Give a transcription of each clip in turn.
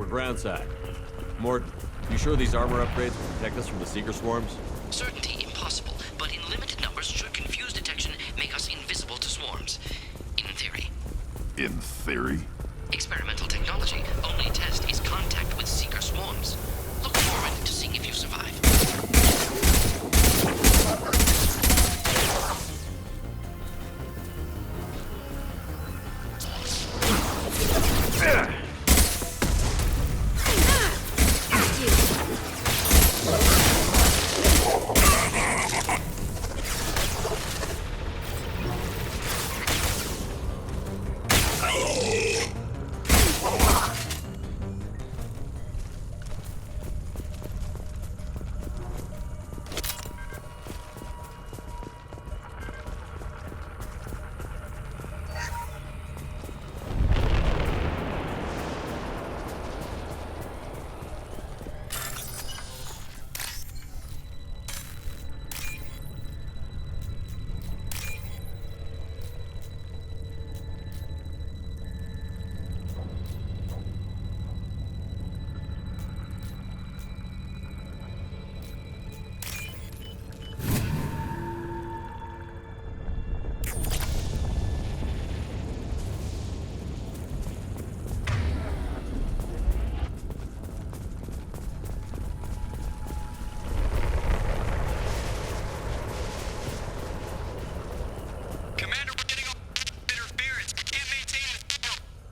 ground side. Morton, you sure these armor upgrades will protect us from the Seeker swarms? Certainty impossible, but in limited numbers should confuse detection, make us invisible to swarms. In theory. In theory? Experimental technology. Only test is contact with Seeker swarms. Look forward to seeing if you survive.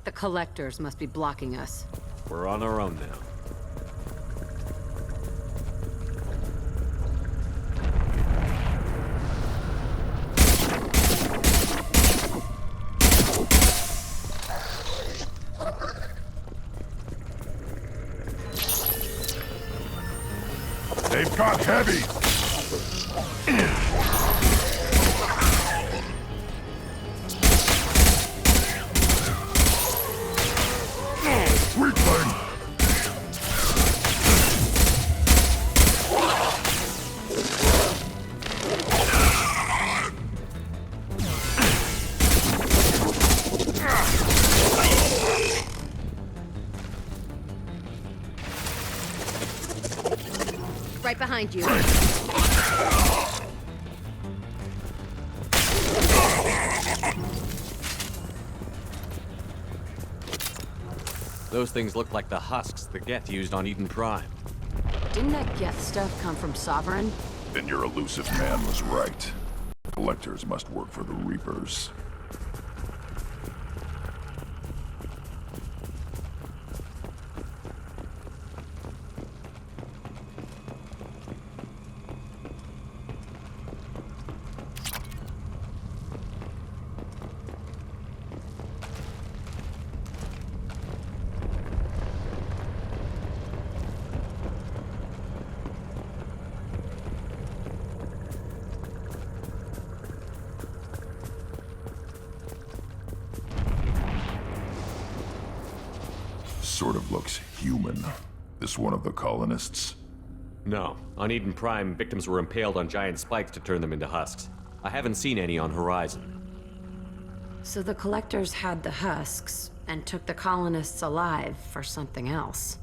The Collectors must be blocking us. We're on our own now. They've got heavy! Weakling! Right behind you. Those things look like the husks the Geth used on Eden Prime. Didn't that Geth stuff come from Sovereign? Then your elusive man was right. Collectors must work for the Reapers. Sort of looks human. This one of the colonists? No. On Eden Prime, victims were impaled on giant spikes to turn them into husks. I haven't seen any on Horizon. So the Collectors had the husks and took the colonists alive for something else.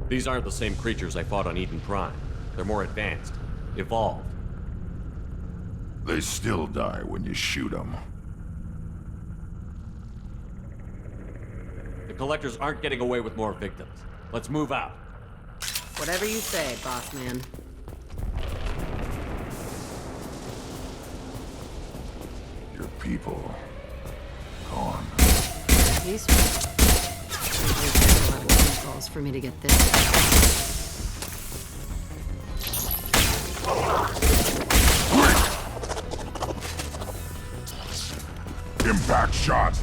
These aren't the same creatures I fought on Eden Prime. They're more advanced. Evolved. They still die when you shoot them. The Collectors aren't getting away with more victims. Let's move out. Whatever you say, boss man. Your people... gone. Peaceful. Calls for me to get this. Impact shot!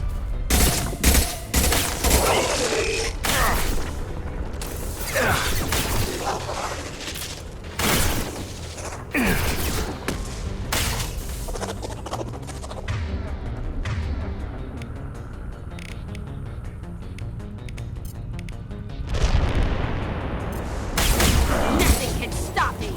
Nothing can stop me!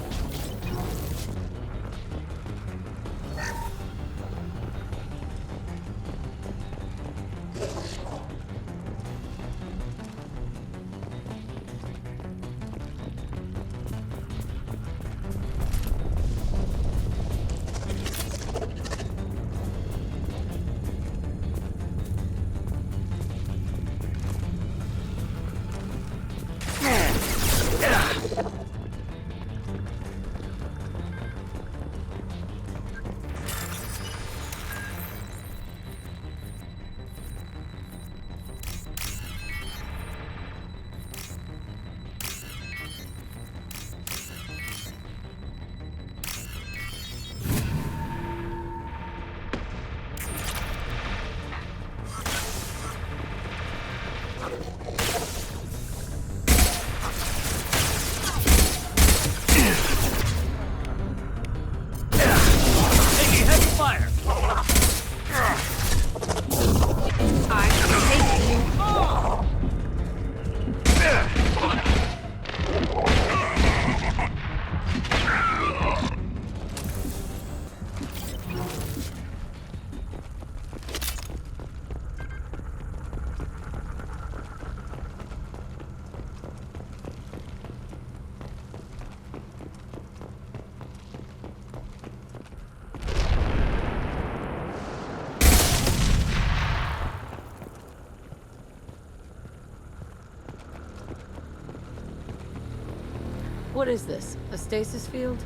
What is this? A stasis field?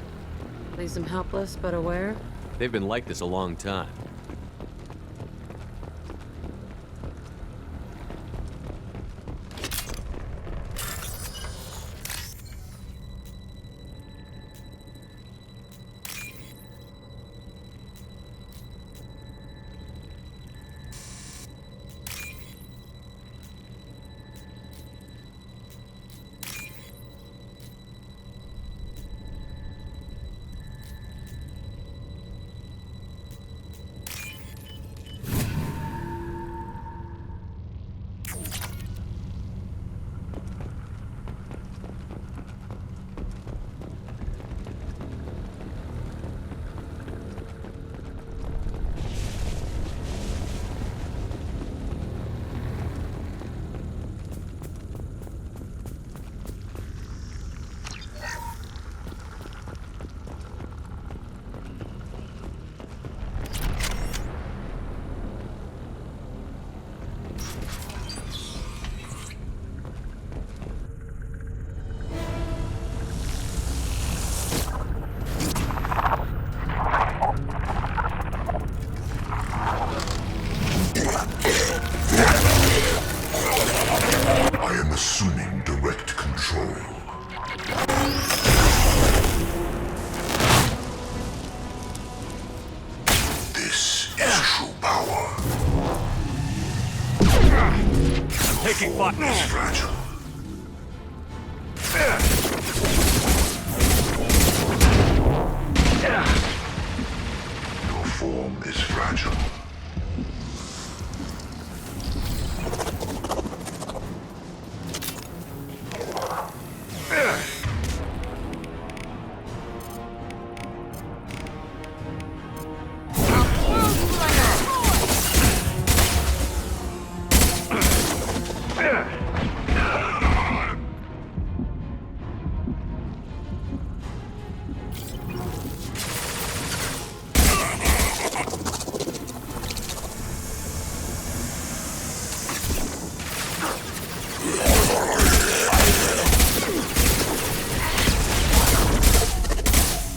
Leaves them helpless but aware? They've been like this a long time. I am assuming direct control. This is true power. Taking fire. It's fragile. Your form is fragile.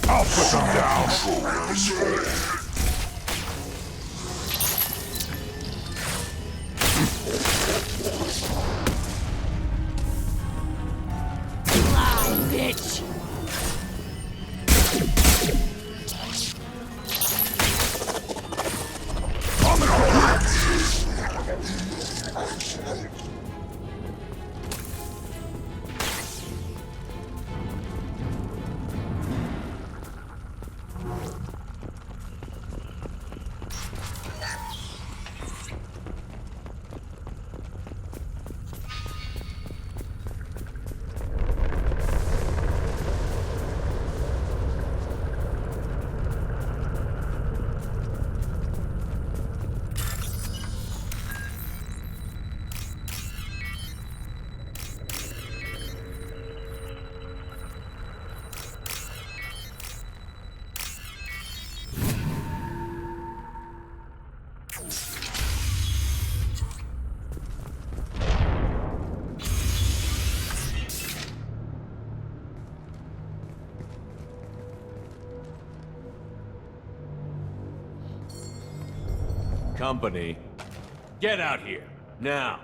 I'll put them down. Control this form. Bitch! Company, get out here, now.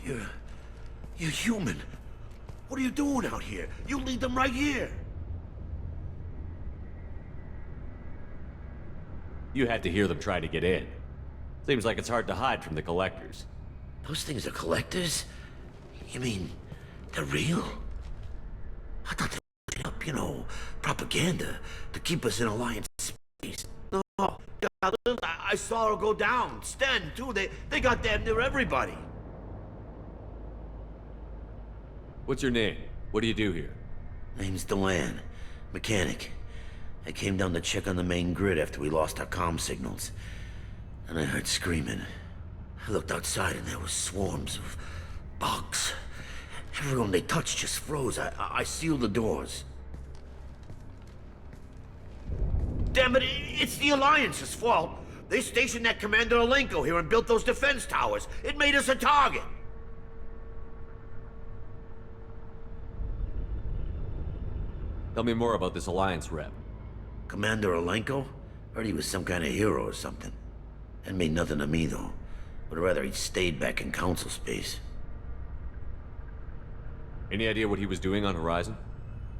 You're human. What are you doing out here? You lead them right here. You had to hear them try to get in. Seems like it's hard to hide from the collectors. Those things are collectors? You mean, they're real? I thought they were putting up, propaganda to keep us in Alliance space. No, I saw her go down. Sten, too. They got damn near everybody. What's your name? What do you do here? Name's Delan. Mechanic. I came down to check on the main grid after we lost our comm signals. And I heard screaming. I looked outside and there was swarms of bugs. Everyone they touched just froze. I sealed the doors. Damn it, it's the Alliance's fault. They stationed that Commander Alenko here and built those defense towers. It made us a target. Tell me more about this Alliance rep. Commander Alenko? Heard he was some kind of hero or something. That made nothing to me, though. Would rather he'd stayed back in Council space. Any idea what he was doing on Horizon?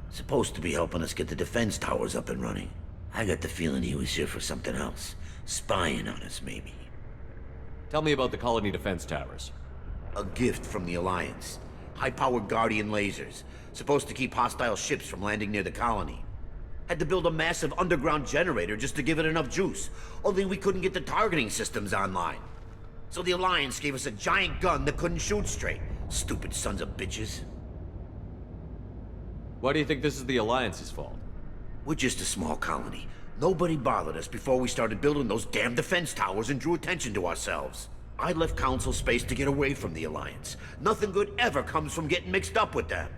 Supposed to be helping us get the defense towers up and running. I got the feeling he was here for something else. Spying on us, maybe. Tell me about the Colony defense towers. A gift from the Alliance. High-powered Guardian lasers. Supposed to keep hostile ships from landing near the colony. Had to build a massive underground generator just to give it enough juice. Only we couldn't get the targeting systems online. So the Alliance gave us a giant gun that couldn't shoot straight. Stupid sons of bitches. Why do you think this is the Alliance's fault? We're just a small colony. Nobody bothered us before we started building those damn defense towers and drew attention to ourselves. I left Council space to get away from the Alliance. Nothing good ever comes from getting mixed up with them.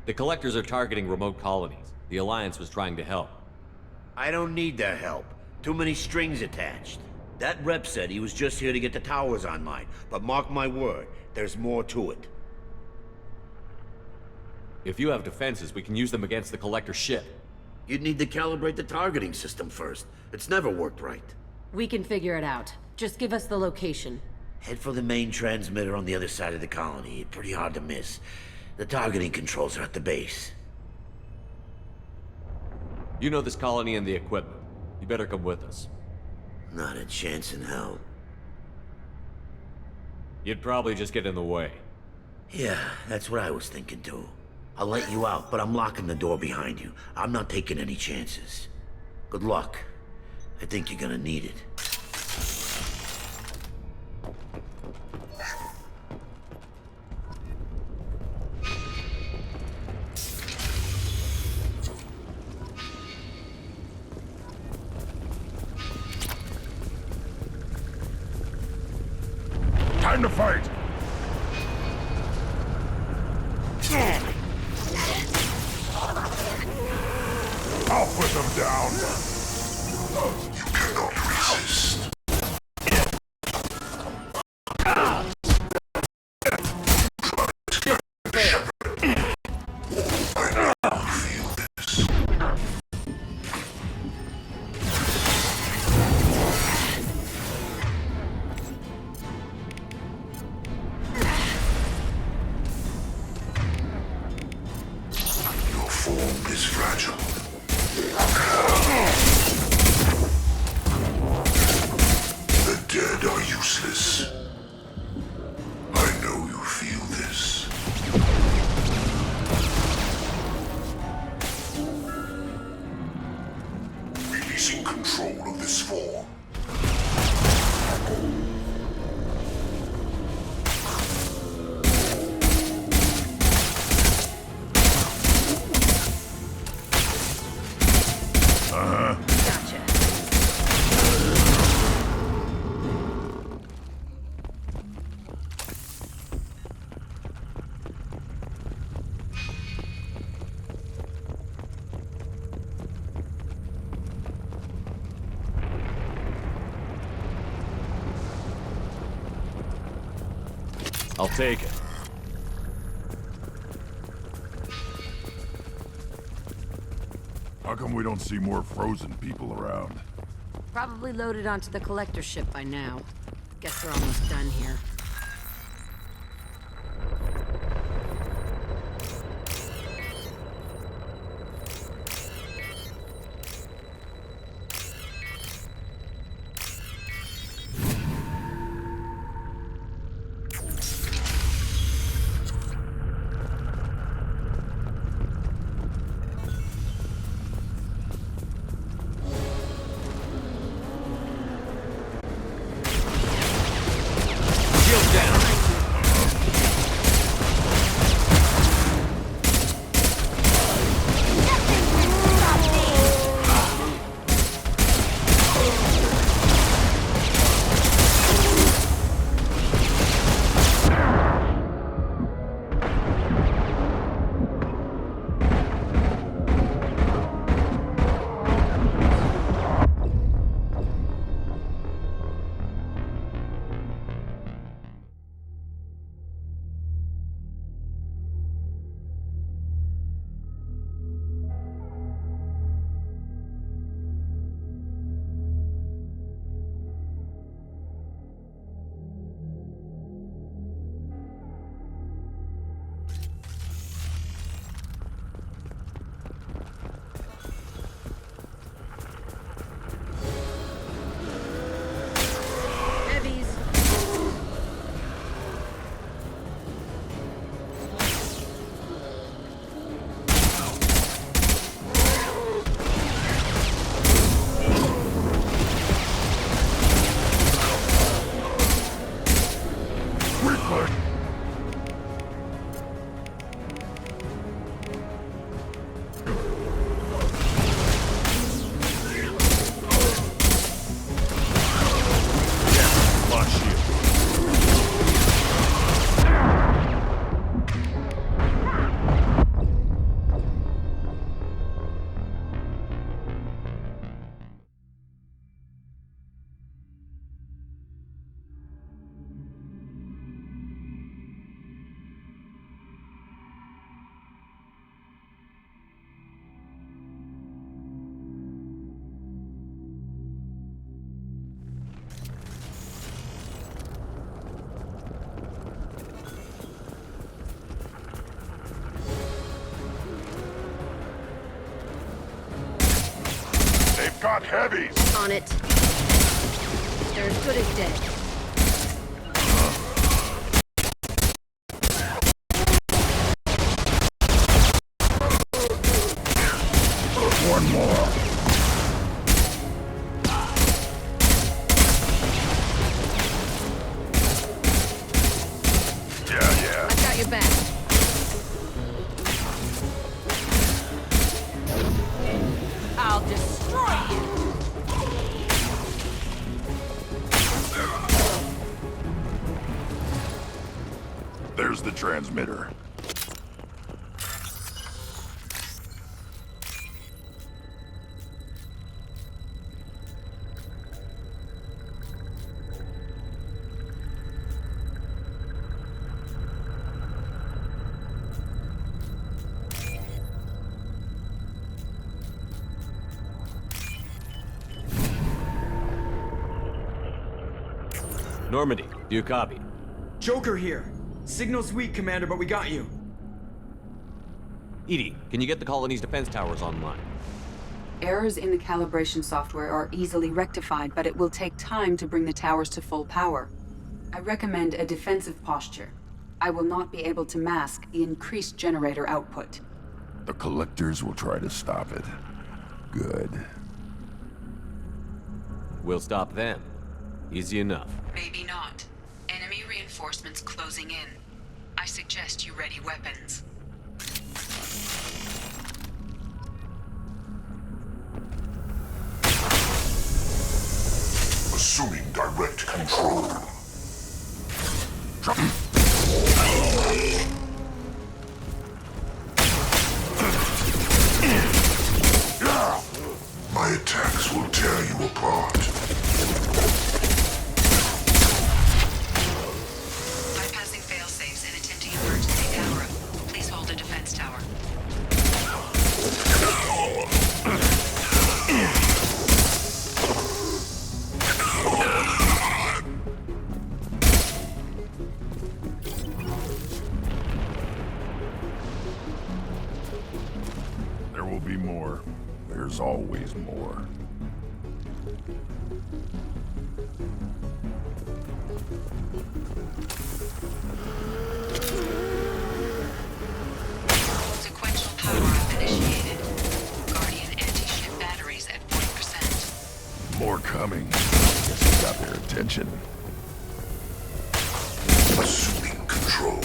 The Collectors are targeting remote colonies. The Alliance was trying to help. I don't need their help. Too many strings attached. That rep said he was just here to get the towers online, but mark my word, there's more to it. If you have defenses, we can use them against the Collector ship. You'd need to calibrate the targeting system first. It's never worked right. We can figure it out. Just give us the location. Head for the main transmitter on the other side of the colony. Pretty hard to miss. The targeting controls are at the base. You know this colony and the equipment. You better come with us. Not a chance in hell. You'd probably just get in the way. Yeah, that's what I was thinking too. I'll let you out, but I'm locking the door behind you. I'm not taking any chances. Good luck. I think you're gonna need it. Time to fight! I'll put them down! You cannot resist. Your form is fragile. The dead are useless. I know you feel this. Releasing control of this form. Gotcha. I'll take it. How come we don't see more frozen people around? Probably loaded onto the collector ship by now. Guess we're almost done here. got heavies! On it. They're as good as dead. One more. Yeah. I've got your back. I'll destroy you. There's the transmitter. Normandy, do you copy? Joker here. Signal's weak, Commander, but we got you. EDI, can you get the colony's defense towers online? Errors in the calibration software are easily rectified, but it will take time to bring the towers to full power. I recommend a defensive posture. I will not be able to mask the increased generator output. The collectors will try to stop it. Good. We'll stop them. Easy enough. Maybe not. Enemy reinforcements closing in. I suggest you ready weapons. Assuming direct control. My attacks will tear you apart. Bypassing failsafes and attempting emergency power up. Please hold the defense tower. There will be more. There's always more. Sequential power up initiated. Guardian anti-ship batteries at 40%. More coming. Guess we got their attention. Assuming control.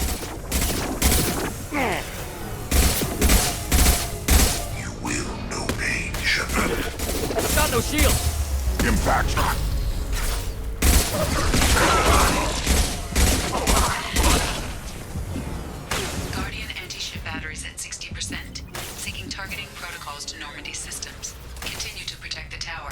You will know pain, Shepard. Got no shield! Impact. Guardian anti-ship batteries at 60%. Seeking targeting protocols to Normandy systems. Continue to protect the tower.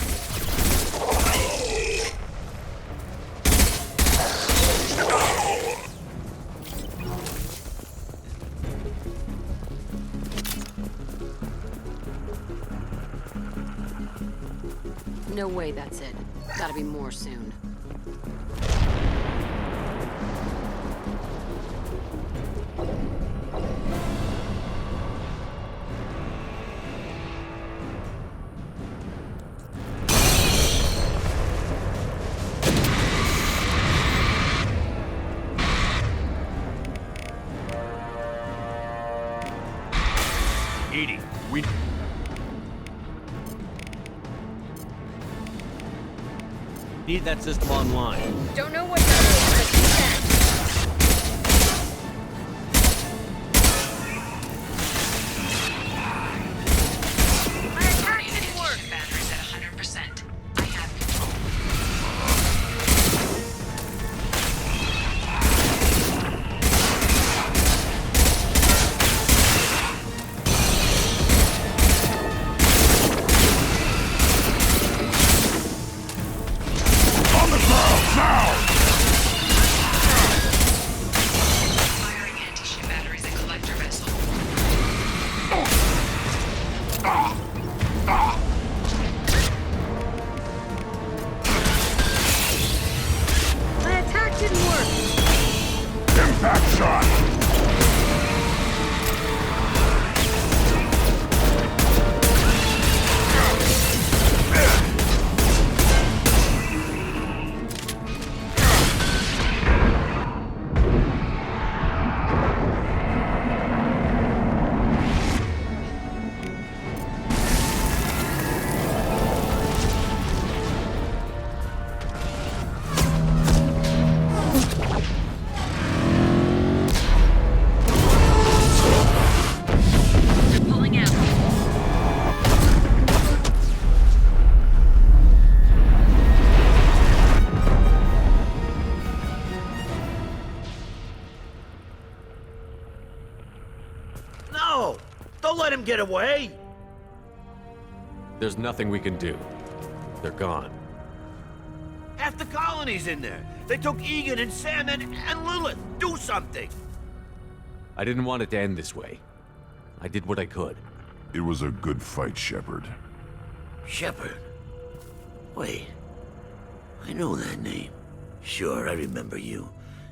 No way that's it. Gotta be more soon. EDI, we... Need that system online. Don't know what that is, but you can. Guardian anti-ship batteries at 100%. I have control. On the ground, now! No! Don't let him get away! There's nothing we can do. They're gone. Half the colony's in there. They took Egan and Sam and Lilith. Do something! I didn't want it to end this way. I did what I could. It was a good fight, Shepard. Shepard? Wait. I know that name. Sure, I remember you.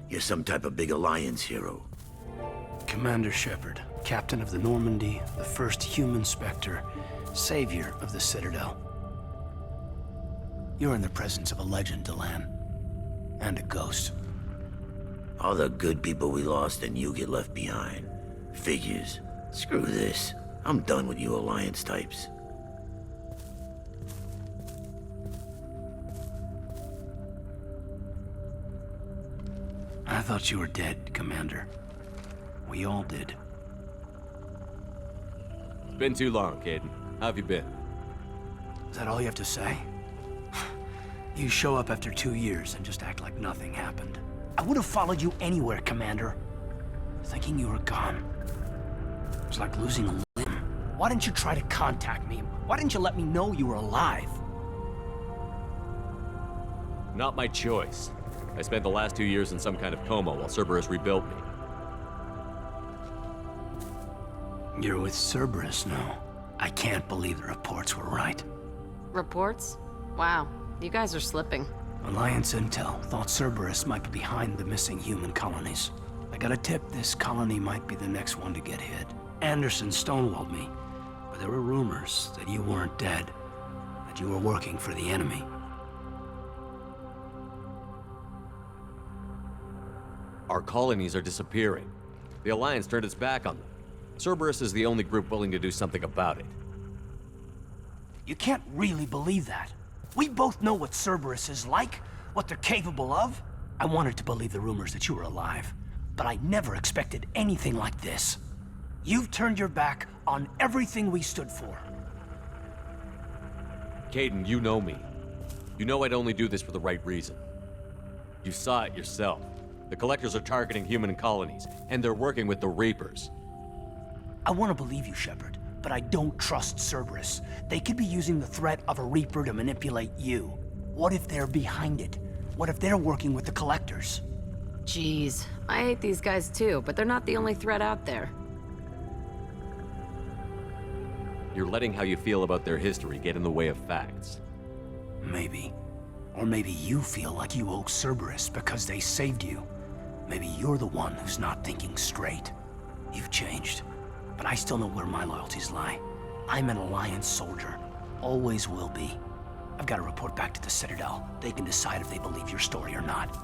You're some type of big Alliance hero. Commander Shepard, captain of the Normandy, the first human Spectre, savior of the Citadel. You're in the presence of a legend, Delan. And a ghost. All the good people we lost and you get left behind. Figures. Screw this. I'm done with you Alliance types. I thought you were dead, Commander. We all did. It's been too long, Kaidan. How have you been? Is that all you have to say? You show up after 2 years and just act like nothing happened. I would have followed you anywhere, Commander. Thinking you were gone. It was like losing a limb. Why didn't you try to contact me? Why didn't you let me know you were alive? Not my choice. I spent the last 2 years in some kind of coma while Cerberus rebuilt me. You're with Cerberus now. I can't believe the reports were right. Reports? Wow, you guys are slipping. Alliance Intel thought Cerberus might be behind the missing human colonies. I got a tip this colony might be the next one to get hit. Anderson stonewalled me, but there were rumors that you weren't dead, that you were working for the enemy. Our colonies are disappearing. The Alliance turned its back on them. Cerberus is the only group willing to do something about it. You can't really believe that. We both know what Cerberus is like, what they're capable of. I wanted to believe the rumors that you were alive, but I never expected anything like this. You've turned your back on everything we stood for. Kaidan, you know me. You know I'd only do this for the right reason. You saw it yourself. The Collectors are targeting human colonies, and they're working with the Reapers. I want to believe you, Shepard, but I don't trust Cerberus. They could be using the threat of a Reaper to manipulate you. What if they're behind it? What if they're working with the Collectors? Jeez, I hate these guys too, but they're not the only threat out there. You're letting how you feel about their history get in the way of facts. Maybe. Or maybe you feel like you owe Cerberus because they saved you. Maybe you're the one who's not thinking straight. You've changed, but I still know where my loyalties lie. I'm an Alliance soldier. Always will be. I've got to report back to the Citadel. They can decide if they believe your story or not.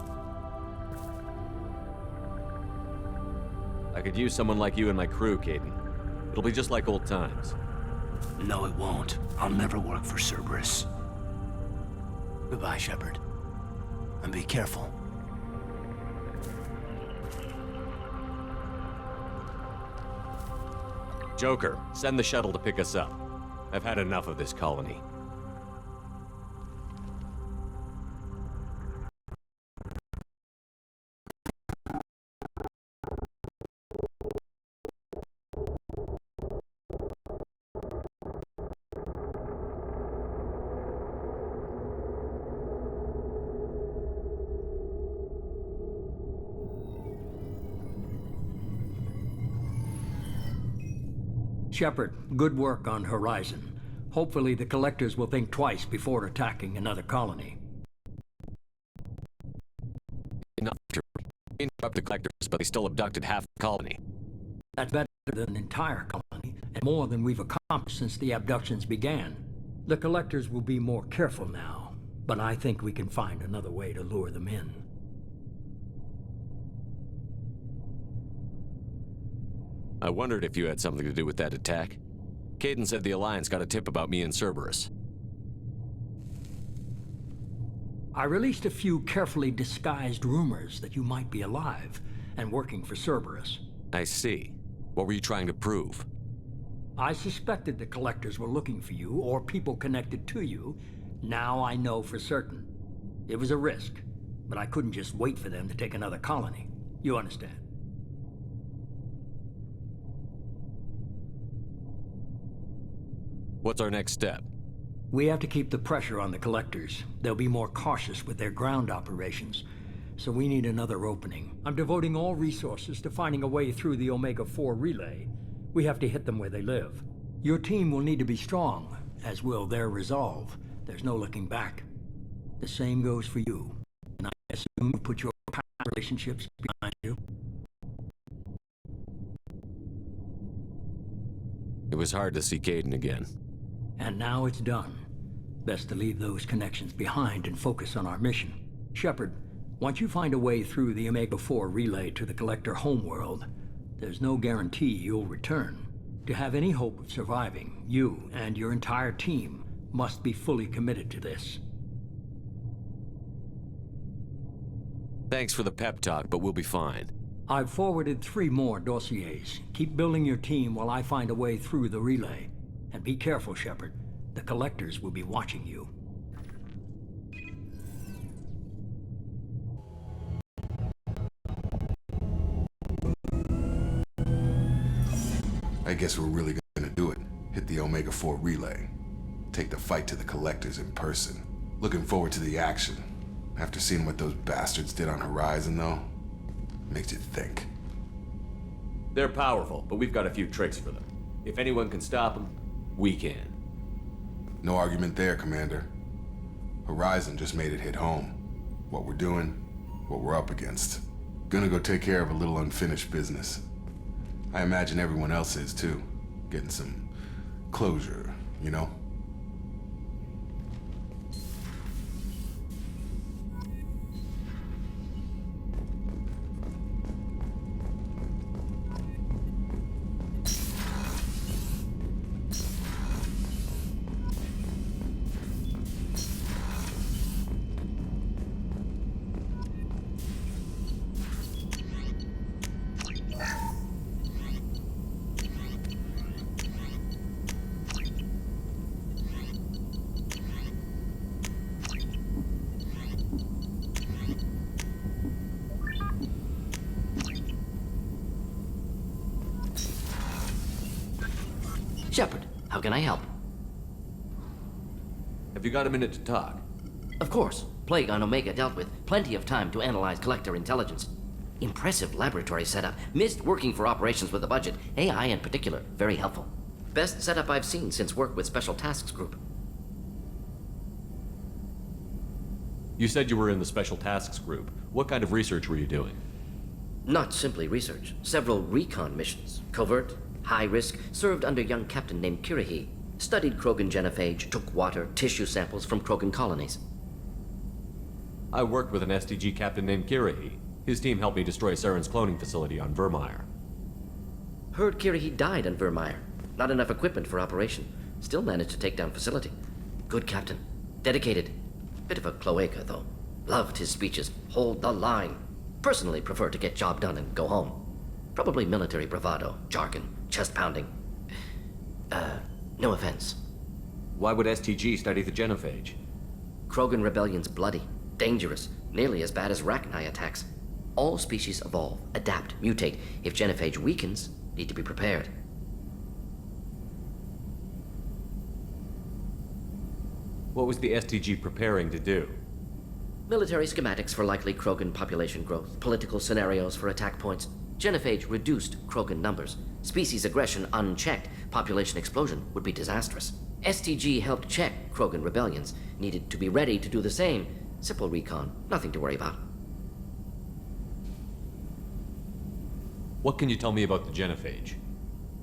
I could use someone like you in my crew, Kaidan. It'll be just like old times. No, it won't. I'll never work for Cerberus. Goodbye, Shepard. And be careful. Joker, send the shuttle to pick us up. I've had enough of this colony. Shepard, good work on Horizon. Hopefully the Collectors will think twice before attacking another colony. Enough to interrupt the Collectors, but they still abducted half the colony. That's better than an entire colony, and more than we've accomplished since the abductions began. The Collectors will be more careful now, but I think we can find another way to lure them in. I wondered if you had something to do with that attack. Kaidan said the Alliance got a tip about me and Cerberus. I released a few carefully disguised rumors that you might be alive and working for Cerberus. I see. What were you trying to prove? I suspected the Collectors were looking for you, or people connected to you. Now I know for certain. It was a risk, but I couldn't just wait for them to take another colony. You understand? What's our next step? We have to keep the pressure on the collectors. They'll be more cautious with their ground operations. So we need another opening. I'm devoting all resources to finding a way through the Omega-4 relay. We have to hit them where they live. Your team will need to be strong, as will their resolve. There's no looking back. The same goes for you. And I assume you put your past relationships behind you. It was hard to see Kaidan again. And now it's done. Best to leave those connections behind and focus on our mission. Shepard, once you find a way through the Omega-4 relay to the Collector homeworld, there's no guarantee you'll return. To have any hope of surviving, you and your entire team must be fully committed to this. Thanks for the pep talk, but we'll be fine. I've forwarded 3 more dossiers. Keep building your team while I find a way through the relay. And be careful, Shepard. The Collectors will be watching you. I guess we're really gonna do it. Hit the Omega-4 relay. Take the fight to the Collectors in person. Looking forward to the action. After seeing what those bastards did on Horizon, though, makes you think. They're powerful, but we've got a few tricks for them. If anyone can stop them, we can. No argument there, Commander. Horizon just made it hit home. What we're doing, what we're up against. Gonna go take care of a little unfinished business. I imagine everyone else is too. Getting some closure, you know? Shepard, how can I help? Have you got a minute to talk? Of course. Plague on Omega dealt with. Plenty of time to analyze Collector intelligence. Impressive laboratory setup. Missed working for operations with a budget. AI in particular. Very helpful. Best setup I've seen since work with Special Tasks Group. You said you were in the Special Tasks Group. What kind of research were you doing? Not simply research. Several recon missions. Covert, high risk, served under a young captain named Kirrahe. Studied Krogan genophage, took water, tissue samples from Krogan colonies. I worked with an STG captain named Kirrahe. His team helped me destroy Saren's cloning facility on Virmire. Heard Kirrahe died on Virmire. Not enough equipment for operation. Still managed to take down facility. Good captain. Dedicated. Bit of a cloaca, though. Loved his speeches. Hold the line. Personally prefer to get job done and go home. Probably military bravado, jargon, chest pounding. No offense. Why would STG study the genophage? Krogan rebellion's bloody, dangerous, nearly as bad as Rachni attacks. All species evolve, adapt, mutate. If genophage weakens, need to be prepared. What was the STG preparing to do? Military schematics for likely Krogan population growth, political scenarios for attack points. Genophage reduced Krogan numbers. Species aggression unchecked, population explosion would be disastrous. STG helped check Krogan rebellions, needed to be ready to do the same. Simple recon, nothing to worry about. What can you tell me about the genophage?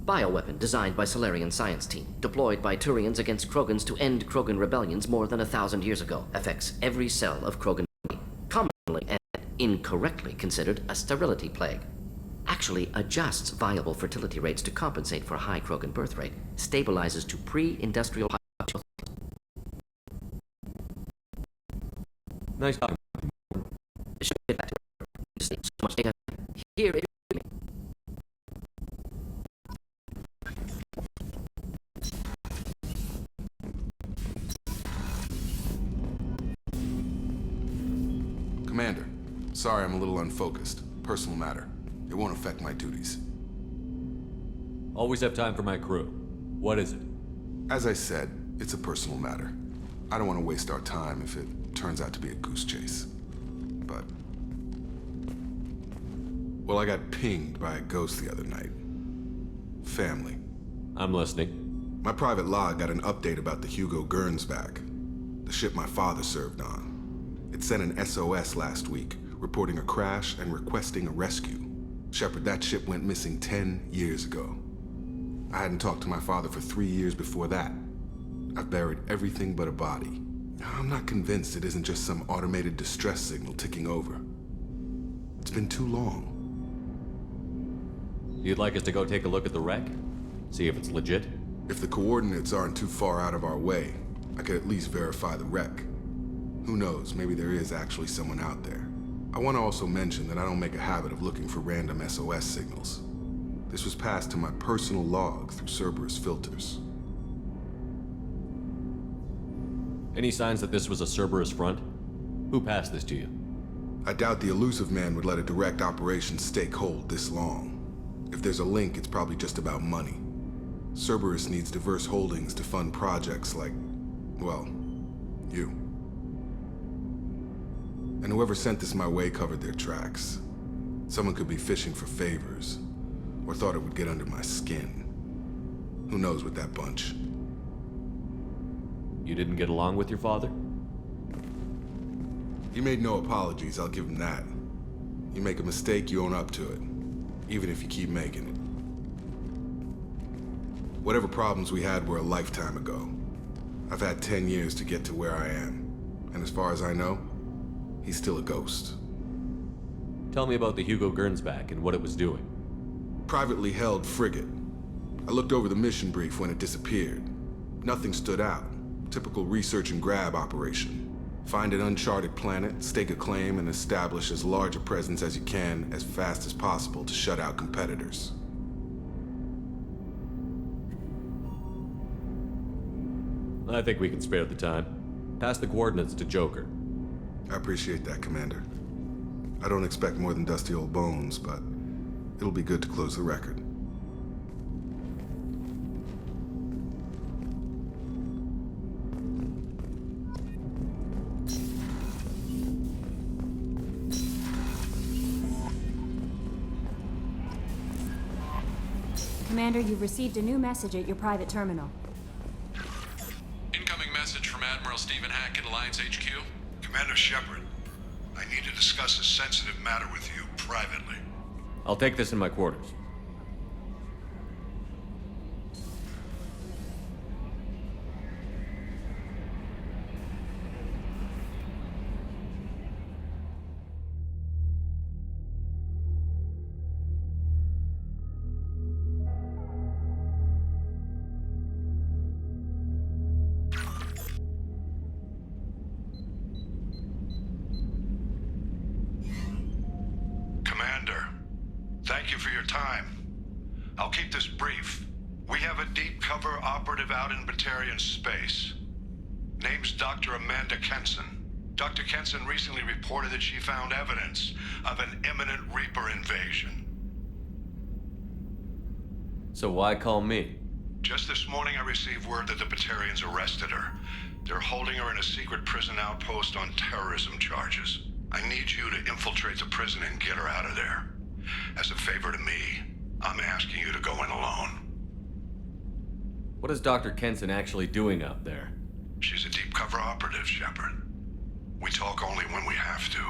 Bioweapon designed by Salarian science team, deployed by Turians against Krogans to end Krogan rebellions more than 1,000 years ago. Affects every cell of Krogan body. Commonly and incorrectly considered a sterility plague. Actually adjusts viable fertility rates to compensate for high Krogan birth rate. Stabilizes to pre-industrial population. Nice talking. Should get back to her. So much data. Here it is. Commander, sorry I'm a little unfocused. Personal matter. It won't affect my duties. Always have time for my crew. What is it? As I said, it's a personal matter. I don't want to waste our time if it turns out to be a goose chase. But... well, I got pinged by a ghost the other night. Family. I'm listening. My private log got an update about the Hugo Gernsback, the ship my father served on. It sent an SOS last week, reporting a crash and requesting a rescue. Shepard, that ship went missing 10 years ago. I hadn't talked to my father for 3 years before that. I've buried everything but a body. I'm not convinced it isn't just some automated distress signal ticking over. It's been too long. You'd like us to go take a look at the wreck? See if it's legit? If the coordinates aren't too far out of our way, I could at least verify the wreck. Who knows, maybe there is actually someone out there. I want to also mention that I don't make a habit of looking for random SOS signals. This was passed to my personal log through Cerberus filters. Any signs that this was a Cerberus front? Who passed this to you? I doubt the Elusive Man would let a direct operation stake hold this long. If there's a link, it's probably just about money. Cerberus needs diverse holdings to fund projects like, well, you. And whoever sent this my way covered their tracks. Someone could be fishing for favors, or thought it would get under my skin. Who knows with that bunch? You didn't get along with your father? He made no apologies, I'll give him that. You make a mistake, you own up to it. Even if you keep making it. Whatever problems we had were a lifetime ago. I've had 10 years to get to where I am. And as far as I know, he's still a ghost. Tell me about the Hugo Gernsback and what it was doing. Privately held frigate. I looked over the mission brief when it disappeared. Nothing stood out. Typical research and grab operation. Find an uncharted planet, stake a claim, and establish as large a presence as you can as fast as possible to shut out competitors. I think we can spare the time. Pass the coordinates to Joker. I appreciate that, Commander. I don't expect more than dusty old bones, but it'll be good to close the record. Commander, you've received a new message at your private terminal. Incoming message from Admiral Stephen Hackett, Alliance HQ. Commander Shepard, I need to discuss a sensitive matter with you privately. I'll take this in my quarters. Thank you for your time. I'll keep this brief. We have a deep cover operative out in Batarian space. Name's Dr. Amanda Kenson. Dr. Kenson recently reported that she found evidence of an imminent Reaper invasion. So why call me? Just this morning I received word that the Batarians arrested her. They're holding her in a secret prison outpost on terrorism charges. I need you to infiltrate the prison and get her out of there. As a favor to me, I'm asking you to go in alone. What is Dr. Kenson actually doing out there? She's a deep cover operative, Shepard. We talk only when we have to.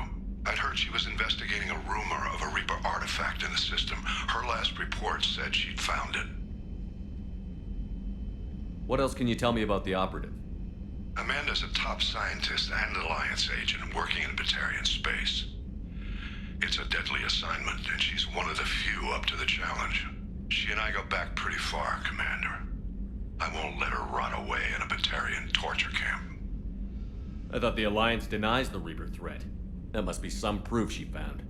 I'd heard she was investigating a rumor of a Reaper artifact in the system. Her last report said she'd found it. What else can you tell me about the operative? Amanda's a top scientist and Alliance agent working in Batarian space. It's a deadly assignment, and she's one of the few up to the challenge. She and I go back pretty far, Commander. I won't let her rot away in a Batarian torture camp. I thought the Alliance denies the Reaper threat. That must be some proof she found.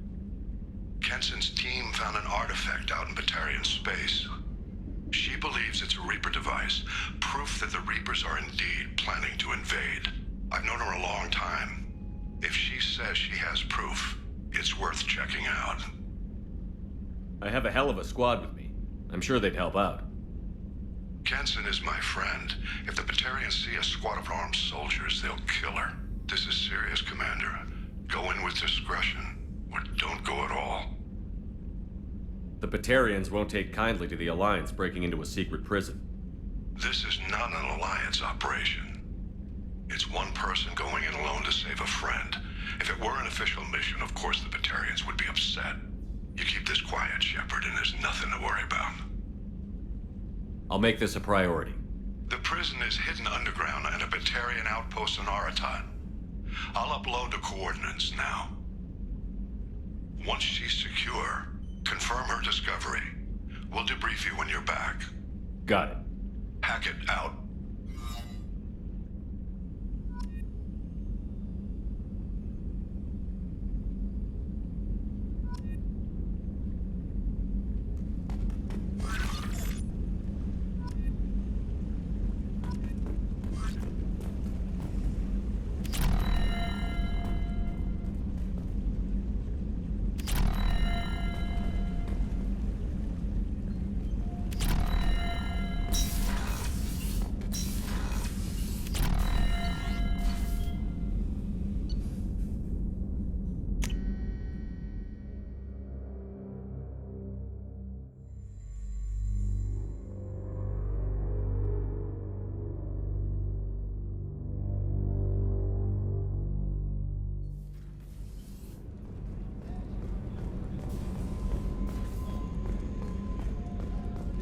Kenson's team found an artifact out in Batarian space. She believes it's a Reaper device, proof that the Reapers are indeed planning to invade. I've known her a long time. If she says she has proof, it's worth checking out. I have a hell of a squad with me. I'm sure they'd help out. Kenson is my friend. If the Batarians see a squad of armed soldiers, they'll kill her. This is serious, Commander. Go in with discretion, or don't go at all. The Batarians won't take kindly to the Alliance breaking into a secret prison. This is not an Alliance operation. It's one person going in alone to save a friend. If it were an official mission, of course the Batarians would be upset. You keep this quiet, Shepard, and there's nothing to worry about. I'll make this a priority. The prison is hidden underground in a Batarian outpost on Aratat. I'll upload the coordinates now. Once she's secure, confirm her discovery. We'll debrief you when you're back. Got it. Hackett out.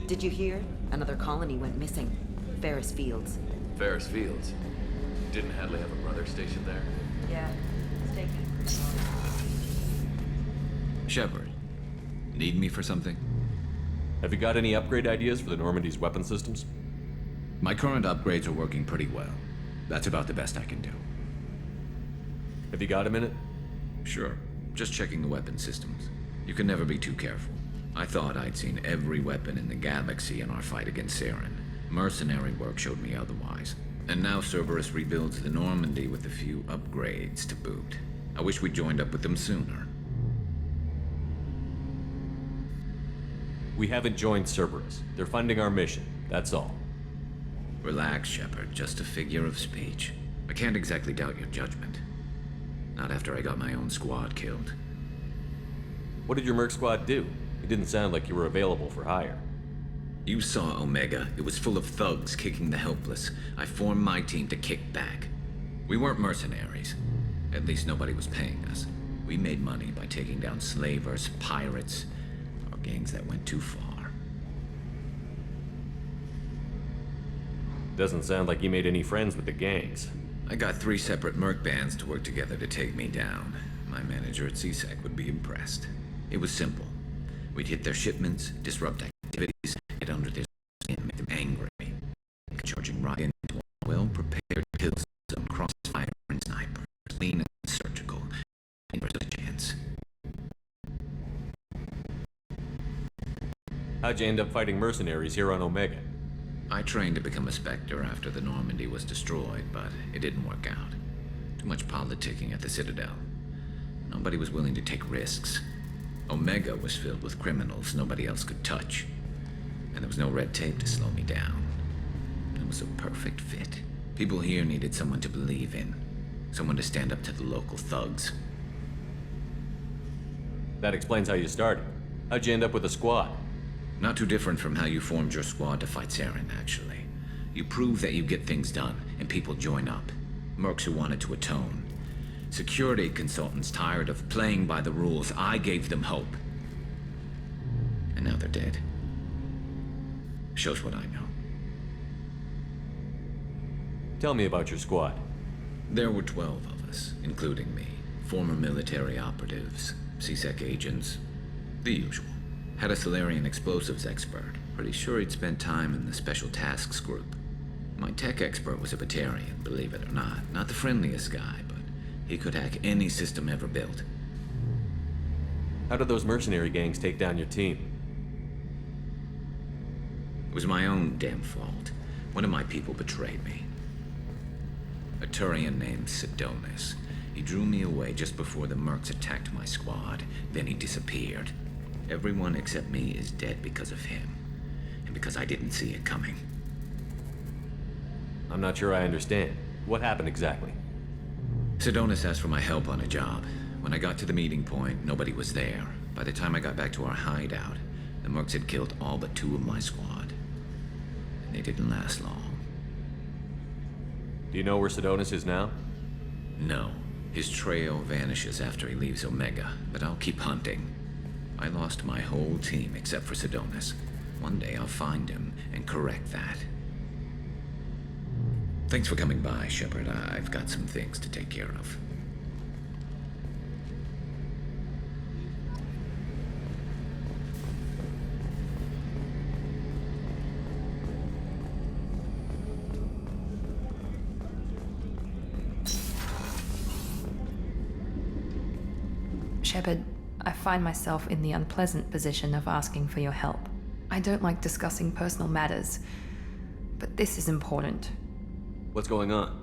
Did you hear? Another colony went missing. Ferris Fields. Ferris Fields? Didn't Hadley have a brother stationed there? Yeah, it's taken. Shepard, need me for something? Have you got any upgrade ideas for the Normandy's weapon systems? My current upgrades are working pretty well. That's about the best I can do. Have you got a minute? Sure. Just checking the weapon systems. You can never be too careful. I thought I'd seen every weapon in the galaxy in our fight against Saren. Mercenary work showed me otherwise. And now Cerberus rebuilds the Normandy with a few upgrades to boot. I wish we'd joined up with them sooner. We haven't joined Cerberus. They're funding our mission, that's all. Relax, Shepard. Just a figure of speech. I can't exactly doubt your judgment. Not after I got my own squad killed. What did your Merc squad do? It didn't sound like you were available for hire. You saw Omega. It was full of thugs kicking the helpless. I formed my team to kick back. We weren't mercenaries. At least nobody was paying us. We made money by taking down slavers, pirates, or gangs that went too far. Doesn't sound like you made any friends with the gangs. I got 3 separate merc bands to work together to take me down. My manager at CSEC would be impressed. It was simple. We'd hit their shipments, disrupt activities, get under their skin, make them angry. Charging right into a well-prepared kill zone, crossfire and snipers, lean and surgical, and there's a chance. How'd you end up fighting mercenaries here on Omega? I trained to become a Spectre after the Normandy was destroyed, but it didn't work out. Too much politicking at the Citadel. Nobody was willing to take risks. Omega was filled with criminals nobody else could touch. And there was no red tape to slow me down. It was a perfect fit. People here needed someone to believe in. Someone to stand up to the local thugs. That explains how you started. How'd you end up with a squad? Not too different from how you formed your squad to fight Saren, actually. You prove that you get things done, and people join up. Mercs who wanted to atone. Security consultants tired of playing by the rules. I gave them hope. And now they're dead. Shows what I know. Tell me about your squad. There were 12 of us, including me. Former military operatives, CSEC agents, the usual. Had a Salarian explosives expert. Pretty sure he'd spent time in the Special Tasks Group. My tech expert was a Batarian, believe it or not. Not the friendliest guy, but he could hack any system ever built. How did those mercenary gangs take down your team? It was my own damn fault. One of my people betrayed me. A Turian named Sidonis. He drew me away just before the Mercs attacked my squad. Then he disappeared. Everyone except me is dead because of him. And because I didn't see it coming. I'm not sure I understand. What happened exactly? Sidonis asked for my help on a job. When I got to the meeting point, nobody was there. By the time I got back to our hideout, the mercs had killed all but 2 of my squad. And they didn't last long. Do you know where Sidonis is now? No. His trail vanishes after he leaves Omega, but I'll keep hunting. I lost my whole team except for Sidonis. One day I'll find him and correct that. Thanks for coming by, Shepard. I've got some things to take care of. Shepard, I find myself in the unpleasant position of asking for your help. I don't like discussing personal matters, but this is important. What's going on?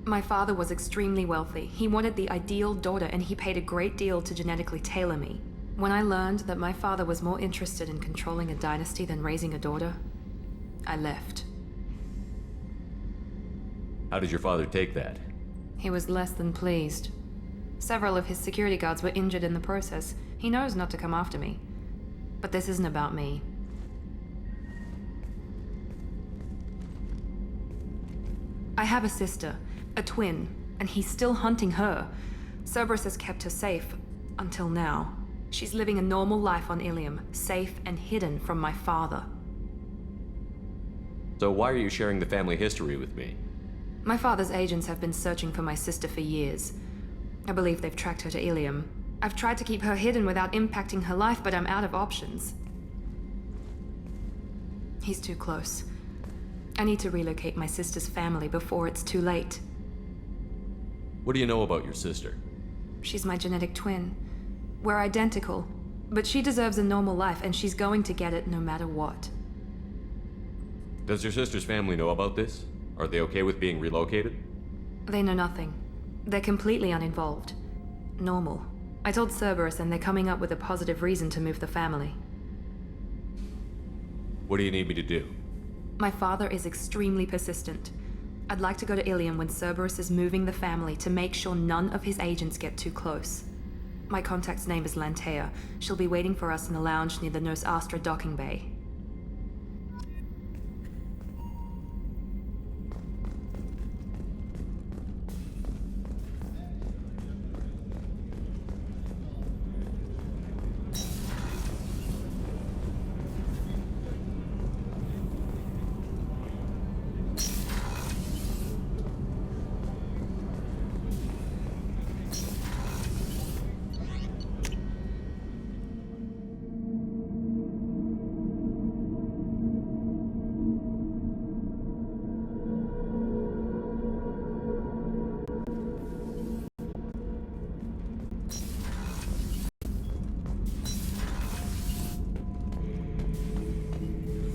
My father was extremely wealthy. He wanted the ideal daughter, and he paid a great deal to genetically tailor me. When I learned that my father was more interested in controlling a dynasty than raising a daughter, I left. How did your father take that? He was less than pleased. Several of his security guards were injured in the process. He knows not to come after me. But this isn't about me. I have a sister, a twin, and he's still hunting her. Cerberus has kept her safe, until now. She's living a normal life on Ilium, safe and hidden from my father. So why are you sharing the family history with me? My father's agents have been searching for my sister for years. I believe they've tracked her to Ilium. I've tried to keep her hidden without impacting her life, but I'm out of options. He's too close. I need to relocate my sister's family before it's too late. What do you know about your sister? She's my genetic twin. We're identical, but she deserves a normal life, and she's going to get it no matter what. Does your sister's family know about this? Are they okay with being relocated? They know nothing. They're completely uninvolved. Normal. I told Cerberus, and they're coming up with a positive reason to move the family. What do you need me to do? My father is extremely persistent. I'd like to go to Ilium when Cerberus is moving the family to make sure none of his agents get too close. My contact's name is Lantea. She'll be waiting for us in the lounge near the Nos Astra docking bay.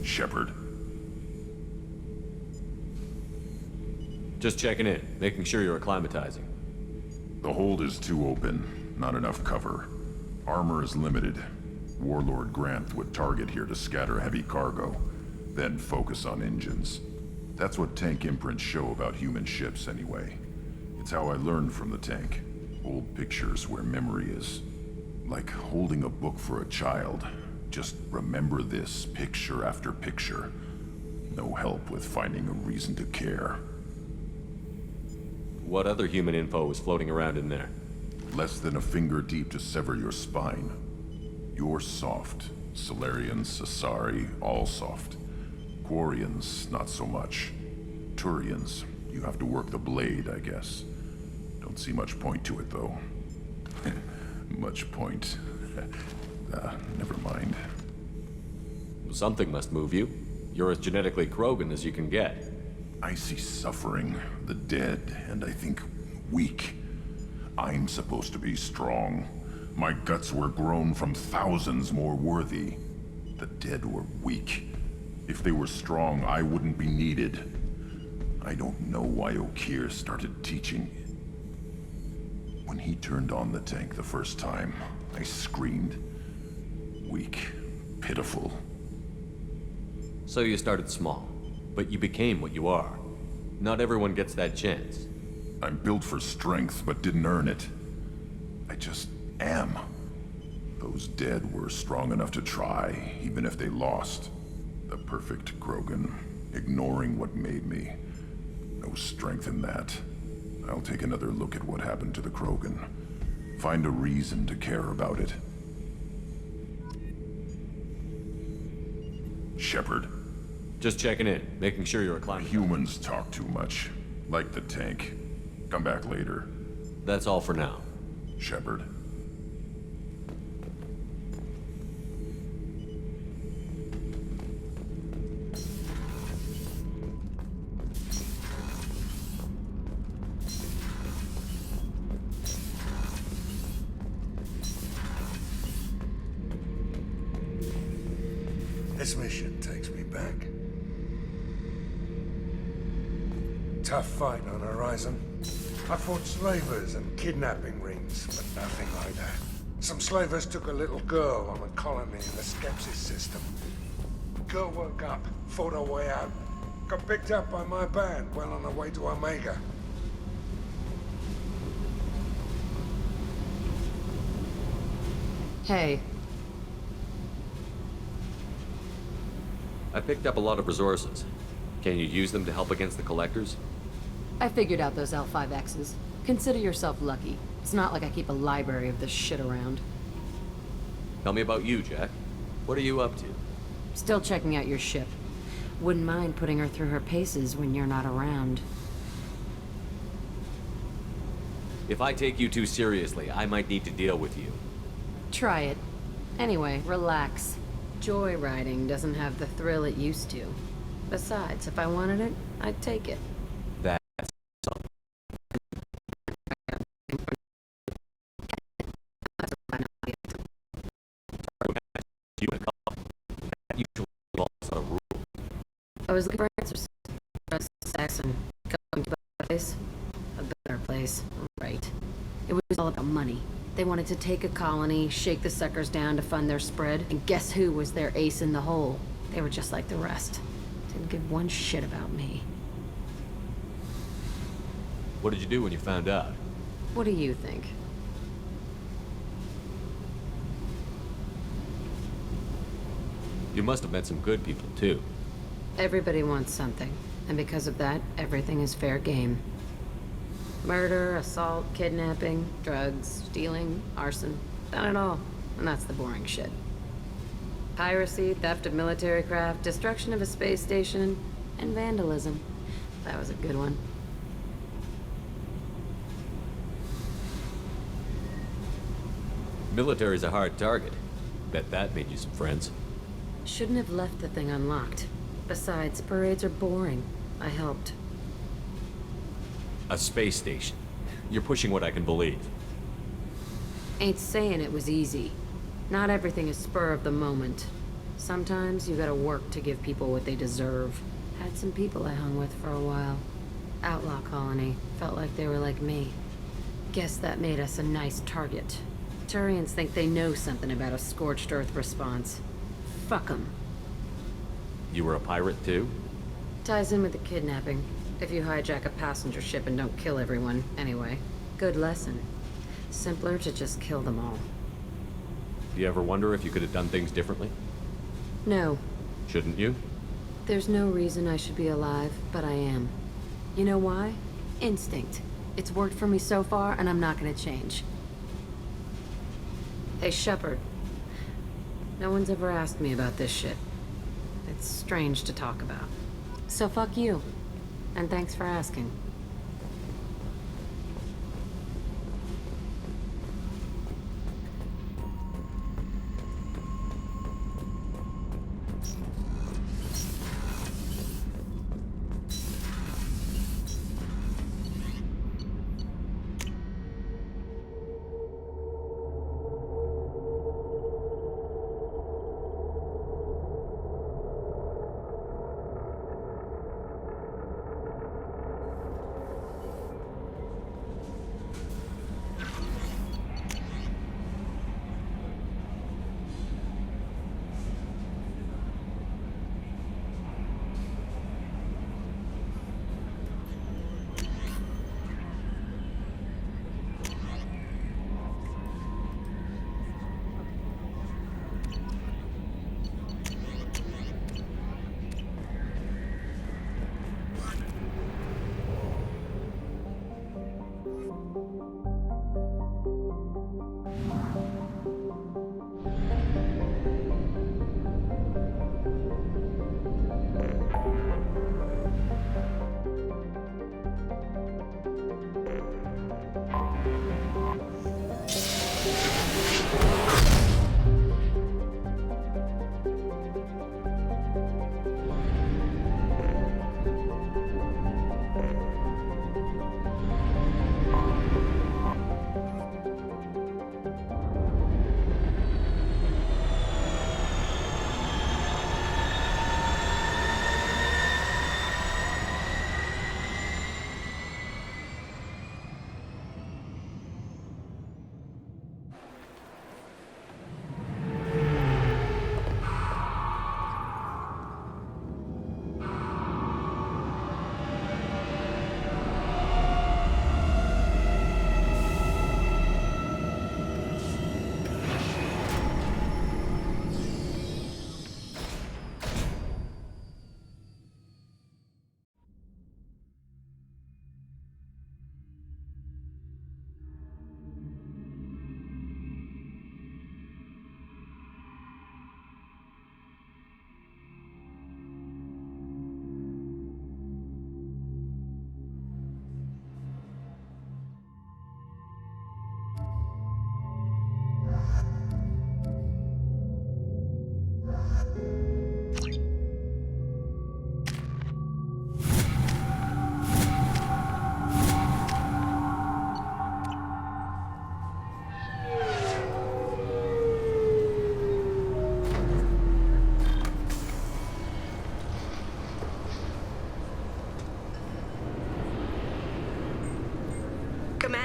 Shepard. Just checking in, making sure you're acclimatizing. The hold is too open, not enough cover. Armor is limited. Warlord Granth would target here to scatter heavy cargo, then focus on engines. That's what tank imprints show about human ships anyway. It's how I learned from the tank. Old pictures where memory is. Like holding a book for a child. Just remember this picture after picture. No help with finding a reason to care. What other human info is floating around in there? Less than a finger deep to sever your spine. You're soft. Salarians, Asari, all soft. Quarians, not so much. Turians, you have to work the blade, I guess. Don't see much point to it, though. Much point. Never mind. Something must move you. You're as genetically Krogan as you can get. I see suffering, the dead, and I think weak. I'm supposed to be strong. My guts were grown from thousands more worthy. The dead were weak. If they were strong, I wouldn't be needed. I don't know why Okeer started teaching. When he turned on the tank the first time, I screamed. Weak, pitiful. So you started small, but you became what you are. Not everyone gets that chance. I'm built for strength, but didn't earn it. I just am. Those dead were strong enough to try, even if they lost. The perfect Krogan, ignoring what made me. No strength in that. I'll take another look at what happened to the Krogan. Find a reason to care about it. Shepard. Just checking in, making sure you're acclimated. Humans talk too much. Like the tank. Come back later. That's all for now. Shepard. This mission takes me back. Tough fight on Horizon. I fought slavers and kidnapping rings, but nothing like that. Some slavers took a little girl on a colony in the Skepsis system. Girl woke up, fought her way out. Got picked up by my band well on her way to Omega. Hey. I picked up a lot of resources. Can you use them to help against the Collectors? I figured out those L5Xs. Consider yourself lucky. It's not like I keep a library of this shit around. Tell me about you, Jack. What are you up to? Still checking out your ship. Wouldn't mind putting her through her paces when you're not around. If I take you too seriously, I might need to deal with you. Try it. Anyway, relax. Joyriding doesn't have the thrill it used to. Besides, if I wanted it, I'd take it. That's I was looking for answers. Saxon, going to a place? A better place, right. It was all about money. They wanted to take a colony, shake the suckers down to fund their spread, and guess who was their ace in the hole? They were just like the rest. Didn't give one shit about me. What did you do when you found out? What do you think? You must have met some good people, too. Everybody wants something, and because of that, everything is fair game. Murder, assault, kidnapping, drugs, stealing, arson. Done it all. And that's the boring shit. Piracy, theft of military craft, destruction of a space station, and vandalism. That was a good one. Military's a hard target. Bet that made you some friends. Shouldn't have left the thing unlocked. Besides, parades are boring. I helped. A space station. You're pushing what I can believe. Ain't saying it was easy. Not everything is spur of the moment. Sometimes you gotta work to give people what they deserve. Had some people I hung with for a while. Outlaw colony. Felt like they were like me. Guess that made us a nice target. Turians think they know something about a scorched earth response. Fuck 'em. You were a pirate, too? Ties in with the kidnapping. If you hijack a passenger ship and don't kill everyone, anyway. Good lesson. Simpler to just kill them all. Do you ever wonder if you could have done things differently? No. Shouldn't you? There's no reason I should be alive, but I am. You know why? Instinct. It's worked for me so far, and I'm not gonna change. Hey, Shepard. No one's ever asked me about this shit. It's strange to talk about. So fuck you. And thanks for asking.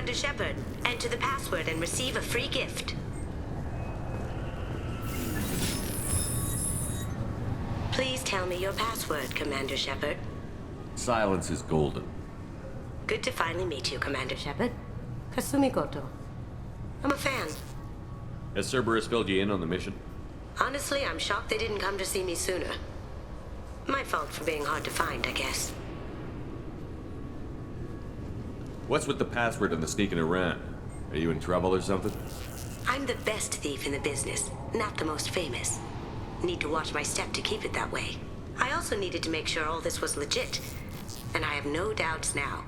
Commander Shepard, enter the password and receive a free gift. Please tell me your password, Commander Shepard. Silence is golden. Good to finally meet you, Commander Shepard. Kasumi Goto. I'm a fan. Has Cerberus filled you in on the mission? Honestly, I'm shocked they didn't come to see me sooner. My fault for being hard to find, I guess. What's with the password and the sneaking around? Are you in trouble or something? I'm the best thief in the business, not the most famous. Need to watch my step to keep it that way. I also needed to make sure all this was legit. And I have no doubts now.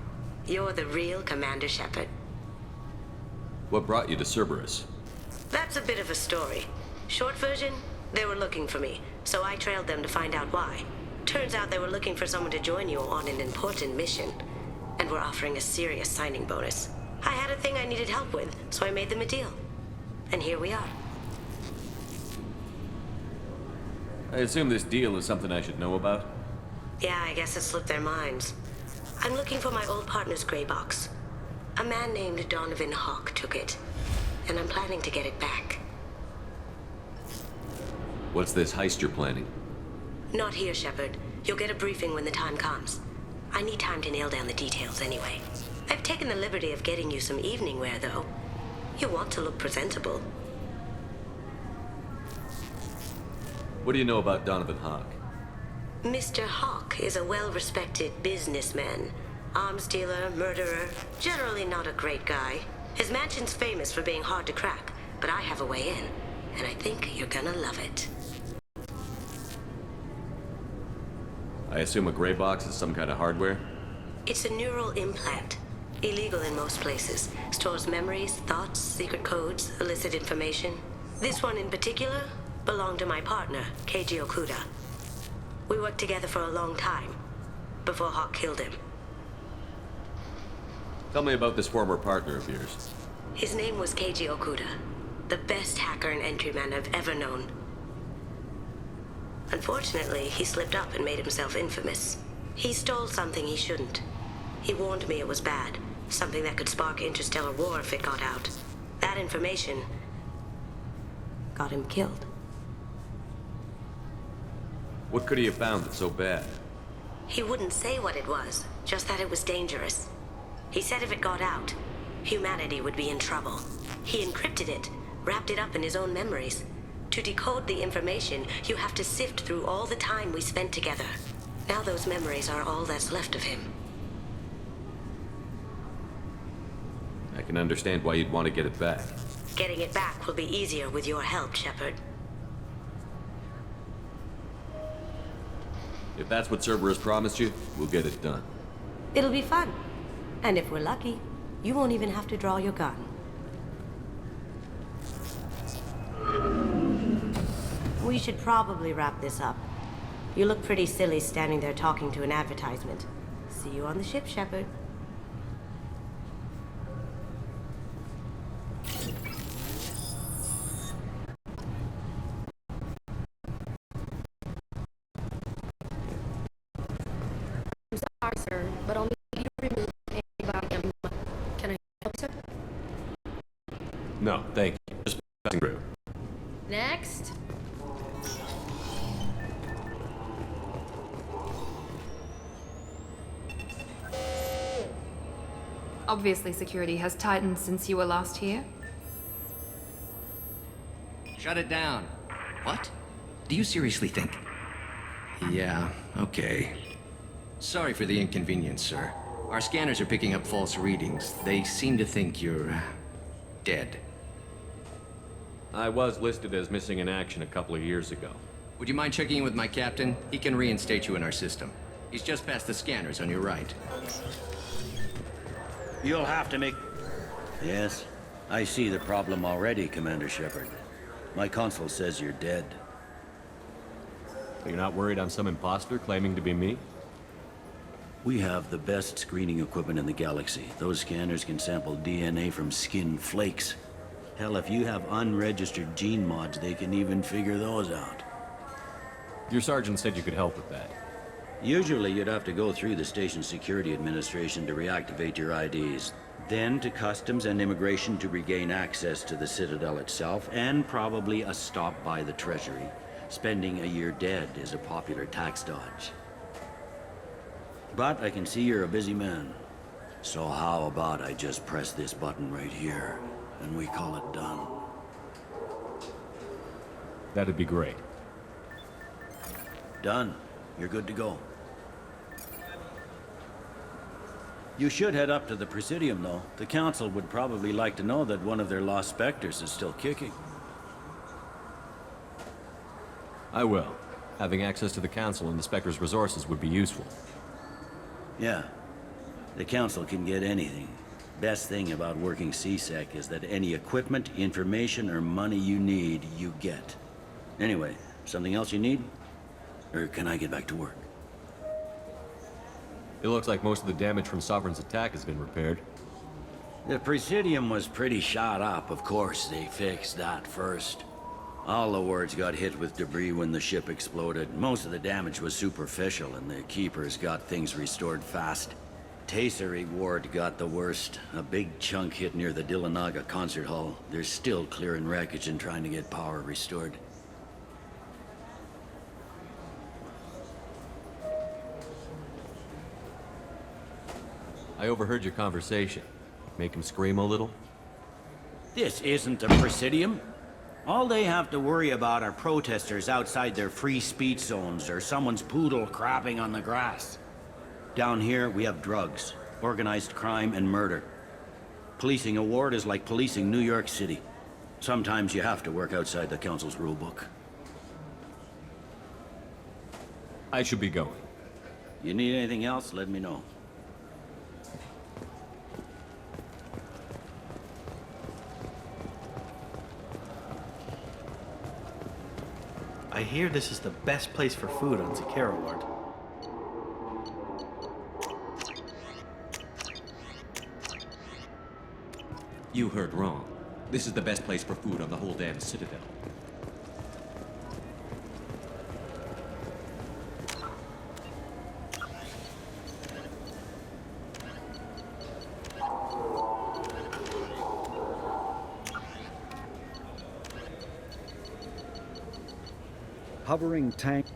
You're the real Commander Shepard. What brought you to Cerberus? That's a bit of a story. Short version, they were looking for me, so I trailed them to find out why. Turns out they were looking for someone to join you on an important mission. And were offering a serious signing bonus. I had a thing I needed help with, so I made them a deal. And here we are. I assume this deal is something I should know about? Yeah, I guess it slipped their minds. I'm looking for my old partner's gray box. A man named Donovan Hawk took it, and I'm planning to get it back. What's this heist you're planning? Not here, Shepard. You'll get a briefing when the time comes. I need time to nail down the details anyway. I've taken the liberty of getting you some evening wear, though. You want to look presentable. What do you know about Donovan Hawk? Mr. Hawk is a well-respected businessman. Arms dealer, murderer, generally not a great guy. His mansion's famous for being hard to crack, but I have a way in, and I think you're gonna love it. I assume a gray box is some kind of hardware? It's a neural implant. Illegal in most places. Stores memories, thoughts, secret codes, illicit information. This one in particular belonged to my partner, Keiji Okuda. We worked together for a long time, before Hawk killed him. Tell me about this former partner of yours. His name was Keiji Okuda, the best hacker and entryman I've ever known. Unfortunately, he slipped up and made himself infamous. He stole something he shouldn't. He warned me it was bad, something that could spark interstellar war if it got out. That information got him killed. What could he have found that's so bad? He wouldn't say what it was, just that it was dangerous. He said if it got out, humanity would be in trouble. He encrypted it, wrapped it up in his own memories. To decode the information, you have to sift through all the time we spent together. Now those memories are all that's left of him. I can understand why you'd want to get it back. Getting it back will be easier with your help, Shepard. If that's what Cerberus promised you, we'll get it done. It'll be fun. And if we're lucky, you won't even have to draw your gun. We should probably wrap this up. You look pretty silly standing there talking to an advertisement. See you on the ship, Shepard. I'm sorry, sir, but I'll need you to remove anybody. Can I help, sir? No, thank you. Just passing through. Next. Obviously, security has tightened since you were last here. Shut it down. What? Do you seriously think? Yeah, okay. Sorry for the inconvenience, sir. Our scanners are picking up false readings. They seem to think you're dead. I was listed as missing in action a couple of years ago. Would you mind checking in with my captain? He can reinstate you in our system. He's just past the scanners on your right. You'll have to make... Yes, I see the problem already, Commander Shepard. My console says you're dead. You're not worried I'm some imposter claiming to be me? We have the best screening equipment in the galaxy. Those scanners can sample DNA from skin flakes. Hell, if you have unregistered gene mods, they can even figure those out. Your sergeant said you could help with that. Usually you'd have to go through the Station Security Administration to reactivate your IDs. Then to Customs and Immigration to regain access to the Citadel itself, and probably a stop by the Treasury. Spending a year dead is a popular tax dodge. But I can see you're a busy man. So how about I just press this button right here, and we call it done? That'd be great. Done. You're good to go. You should head up to the Presidium, though. The Council would probably like to know that one of their lost Spectres is still kicking. I will. Having access to the Council and the Spectre's resources would be useful. Yeah. The Council can get anything. Best thing about working C-Sec is that any equipment, information, or money you need, you get. Anyway, something else you need? Or can I get back to work? It looks like most of the damage from Sovereign's attack has been repaired. The Presidium was pretty shot up, of course. They fixed that first. All the wards got hit with debris when the ship exploded. Most of the damage was superficial, and the Keepers got things restored fast. Tasery Ward got the worst. A big chunk hit near the Dillanaga concert hall. They're still clearing wreckage and trying to get power restored. I overheard your conversation. Make him scream a little? This isn't the Presidium. All they have to worry about are protesters outside their free speech zones or someone's poodle crapping on the grass. Down here, we have drugs, organized crime, and murder. Policing a ward is like policing New York City. Sometimes you have to work outside the Council's rulebook. I should be going. You need anything else, let me know. I hear this is the best place for food on Zakera Ward. You heard wrong. This is the best place for food on the whole damn Citadel. Hovering tank.